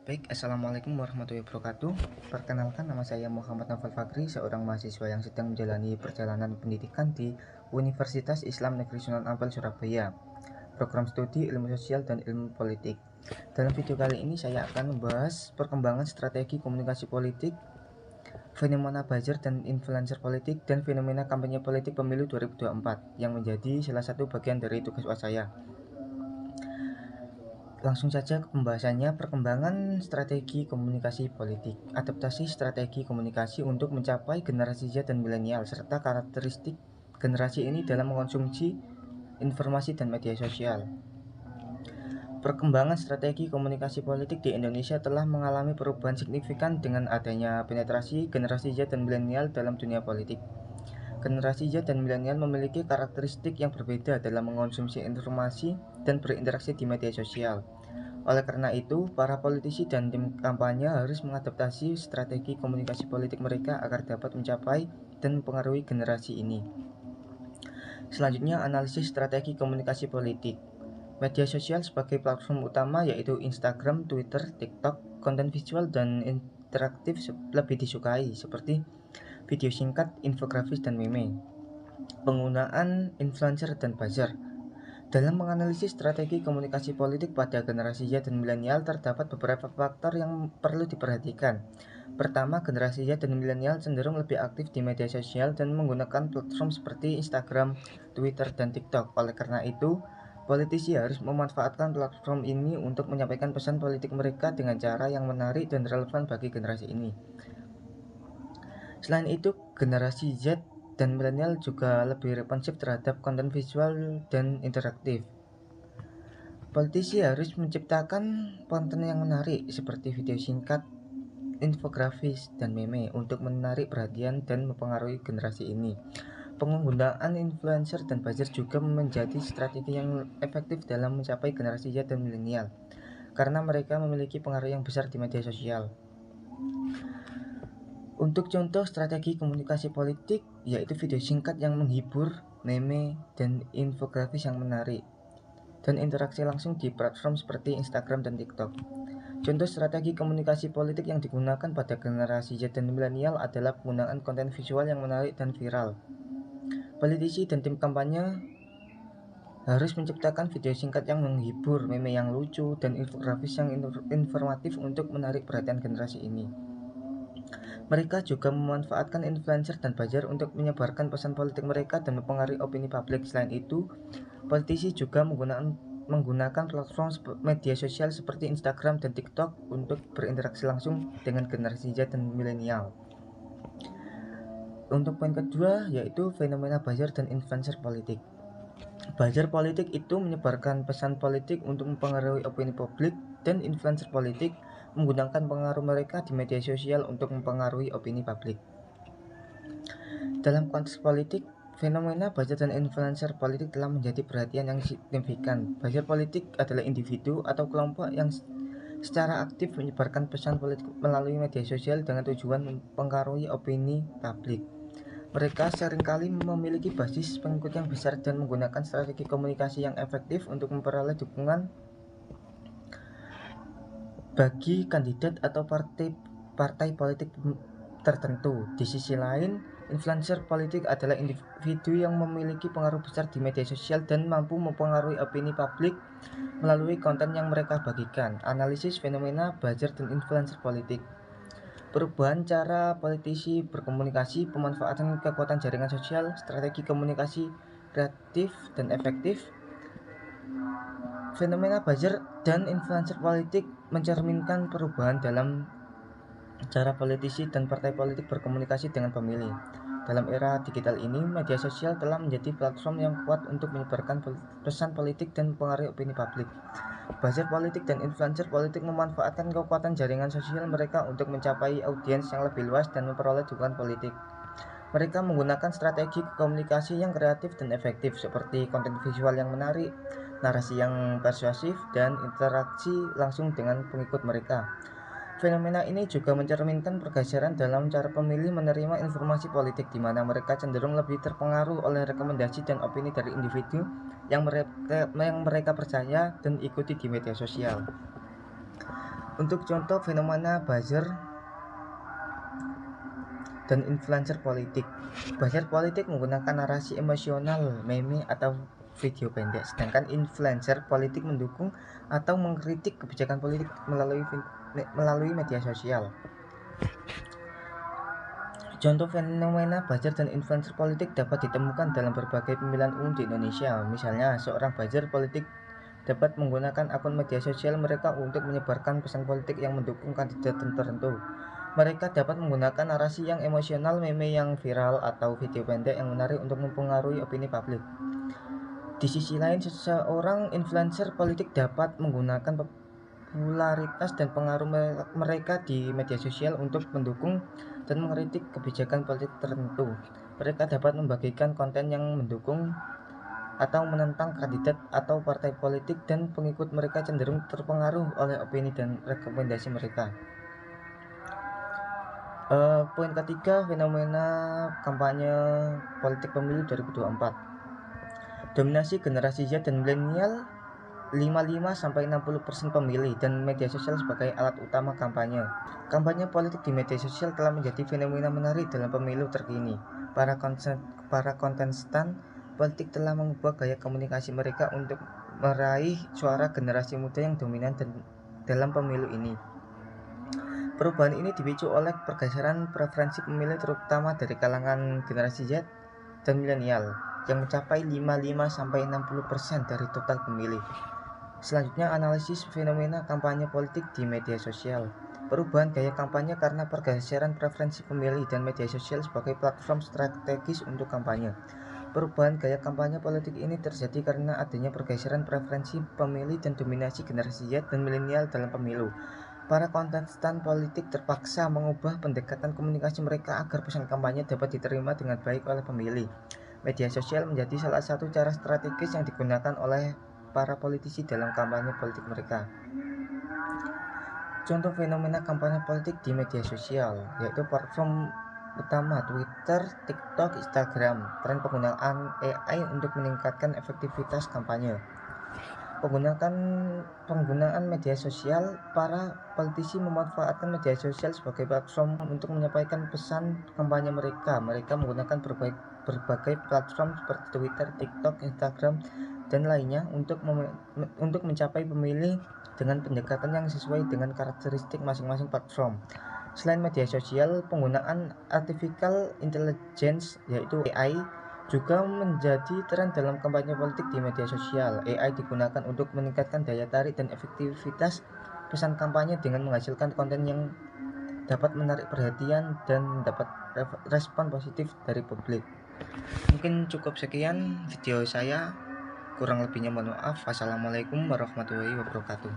Baik, Assalamualaikum warahmatullahi wabarakatuh. Perkenalkan, nama saya Muhammad Naufal Fakri, seorang mahasiswa yang sedang menjalani perjalanan pendidikan di Universitas Islam Negeri Sunan Ampel, Surabaya, program studi ilmu sosial dan ilmu politik. Dalam video kali ini saya akan membahas perkembangan strategi komunikasi politik, fenomena buzzer dan influencer politik, dan fenomena kampanye politik pemilu 2024 yang menjadi salah satu bagian dari tugas UAS saya. Langsung saja ke pembahasannya, perkembangan strategi komunikasi politik, adaptasi strategi komunikasi untuk mencapai generasi Z dan milenial, serta karakteristik generasi ini dalam mengonsumsi informasi dan media sosial. Perkembangan strategi komunikasi politik di Indonesia telah mengalami perubahan signifikan dengan adanya penetrasi generasi Z dan milenial dalam dunia politik. Generasi Z dan milenial memiliki karakteristik yang berbeda dalam mengonsumsi informasi dan berinteraksi di media sosial. Oleh karena itu, para politisi dan tim kampanye harus mengadaptasi strategi komunikasi politik mereka agar dapat mencapai dan mempengaruhi generasi ini. Selanjutnya, analisis strategi komunikasi politik. Media sosial sebagai platform utama yaitu Instagram, Twitter, TikTok, konten visual dan interaktif lebih disukai seperti video singkat, infografis, dan meme. Penggunaan influencer dan buzzer. Dalam menganalisis strategi komunikasi politik pada generasi Z dan milenial terdapat beberapa faktor yang perlu diperhatikan. Pertama, generasi Z dan milenial cenderung lebih aktif di media sosial dan menggunakan platform seperti Instagram, Twitter, dan TikTok. Oleh karena itu, politisi harus memanfaatkan platform ini untuk menyampaikan pesan politik mereka dengan cara yang menarik dan relevan bagi generasi ini. Selain itu, generasi Z dan milenial juga lebih responsif terhadap konten visual dan interaktif. Politisi harus menciptakan konten yang menarik seperti video singkat, infografis, dan meme untuk menarik perhatian dan mempengaruhi generasi ini. Penggunaan influencer dan buzzer juga menjadi strategi yang efektif dalam mencapai generasi Z dan milenial karena mereka memiliki pengaruh yang besar di media sosial. Untuk contoh strategi komunikasi politik yaitu video singkat yang menghibur, meme, dan infografis yang menarik, dan interaksi langsung di platform seperti Instagram dan TikTok. Contoh strategi komunikasi politik yang digunakan pada generasi Z dan milenial adalah penggunaan konten visual yang menarik dan viral. Politisi dan tim kampanye harus menciptakan video singkat yang menghibur, meme yang lucu, dan infografis yang informatif untuk menarik perhatian generasi ini. Mereka juga memanfaatkan influencer dan buzzer untuk menyebarkan pesan politik mereka dan mempengaruhi opini publik. Selain itu, politisi juga menggunakan platform media sosial seperti Instagram dan TikTok untuk berinteraksi langsung dengan generasi Z dan milenial. Untuk poin kedua yaitu fenomena buzzer dan influencer politik. Buzzer politik itu menyebarkan pesan politik untuk mempengaruhi opini publik, dan influencer politik menggunakan pengaruh mereka di media sosial untuk mempengaruhi opini publik. Dalam konteks politik, fenomena buzzer dan influencer politik telah menjadi perhatian yang signifikan. Buzzer politik adalah individu atau kelompok yang secara aktif menyebarkan pesan politik melalui media sosial dengan tujuan mempengaruhi opini publik. Mereka seringkali memiliki basis pengikut yang besar dan menggunakan strategi komunikasi yang efektif untuk memperoleh dukungan bagi kandidat atau partai politik tertentu. Di sisi lain, influencer politik adalah individu yang memiliki pengaruh besar di media sosial dan mampu mempengaruhi opini publik melalui konten yang mereka bagikan. Analisis fenomena buzzer dan influencer politik. Perubahan cara politisi berkomunikasi, pemanfaatan kekuatan jaringan sosial, strategi komunikasi kreatif dan efektif. Fenomena buzzer dan influencer politik mencerminkan perubahan dalam cara politisi dan partai politik berkomunikasi dengan pemilih. Dalam era digital ini, media sosial telah menjadi platform yang kuat untuk menyebarkan pesan politik dan mempengaruhi opini publik. Buzzer politik dan influencer politik memanfaatkan kekuatan jaringan sosial mereka untuk mencapai audiens yang lebih luas dan memperoleh dukungan politik. Mereka menggunakan strategi komunikasi yang kreatif dan efektif seperti konten visual yang menarik, narasi yang persuasif, dan interaksi langsung dengan pengikut mereka. Fenomena ini juga mencerminkan pergeseran dalam cara pemilih menerima informasi politik, di mana mereka cenderung lebih terpengaruh oleh rekomendasi dan opini dari individu yang mereka percaya dan ikuti di media sosial. Untuk contoh fenomena buzzer dan influencer politik. Buzzer politik menggunakan narasi emosional, meme atau video pendek, sedangkan influencer politik mendukung atau mengkritik kebijakan politik melalui media sosial. Contoh fenomena buzzer dan influencer politik dapat ditemukan dalam berbagai pemilihan umum di Indonesia. Misalnya, seorang buzzer politik dapat menggunakan akun media sosial mereka untuk menyebarkan pesan politik yang mendukung kandidat tertentu. Mereka dapat menggunakan narasi yang emosional, meme yang viral, atau video pendek yang menarik untuk mempengaruhi opini publik. Di sisi lain, seseorang influencer politik dapat menggunakan popularitas dan pengaruh mereka di media sosial untuk mendukung dan mengkritik kebijakan politik tertentu. Mereka dapat membagikan konten yang mendukung atau menentang kandidat atau partai politik, dan pengikut mereka cenderung terpengaruh oleh opini dan rekomendasi mereka. Poin ketiga, fenomena kampanye politik pemilu 2024. Dominasi generasi Z dan milenial 55-60% pemilih dan media sosial sebagai alat utama kampanye. Kampanye politik di media sosial telah menjadi fenomena menarik dalam pemilu terkini. Para kontestan politik telah mengubah gaya komunikasi mereka untuk meraih suara generasi muda yang dominan dalam pemilu ini. Perubahan ini dipicu oleh pergeseran preferensi pemilih terutama dari kalangan generasi Z dan milenial yang mencapai 55-60% dari total pemilih. Selanjutnya, analisis fenomena kampanye politik di media sosial. Perubahan gaya kampanye karena pergeseran preferensi pemilih dan media sosial sebagai platform strategis untuk kampanye. Perubahan gaya kampanye politik ini terjadi karena adanya pergeseran preferensi pemilih dan dominasi generasi Z dan milenial dalam pemilu. Para kontestan politik terpaksa mengubah pendekatan komunikasi mereka agar pesan kampanye dapat diterima dengan baik oleh pemilih. Media sosial menjadi salah satu cara strategis yang digunakan oleh para politisi dalam kampanye politik mereka. Contoh fenomena kampanye politik di media sosial yaitu platform utama Twitter, TikTok, Instagram. Tren penggunaan AI untuk meningkatkan efektivitas kampanye. Penggunaan media sosial. Para politisi memanfaatkan media sosial sebagai platform untuk menyampaikan pesan kampanye mereka. Mereka menggunakan berbagai platform seperti Twitter, TikTok, Instagram, dan lainnya untuk mencapai pemilih dengan pendekatan yang sesuai dengan karakteristik masing-masing platform. Selain media sosial, penggunaan artificial intelligence yaitu AI juga menjadi tren dalam kampanye politik di media sosial. AI digunakan untuk meningkatkan daya tarik dan efektivitas pesan kampanye dengan menghasilkan konten yang dapat menarik perhatian dan mendapat respon positif dari publik. Mungkin cukup sekian video saya. Kurang lebihnya mohon maaf. Wassalamualaikum warahmatullahi wabarakatuh.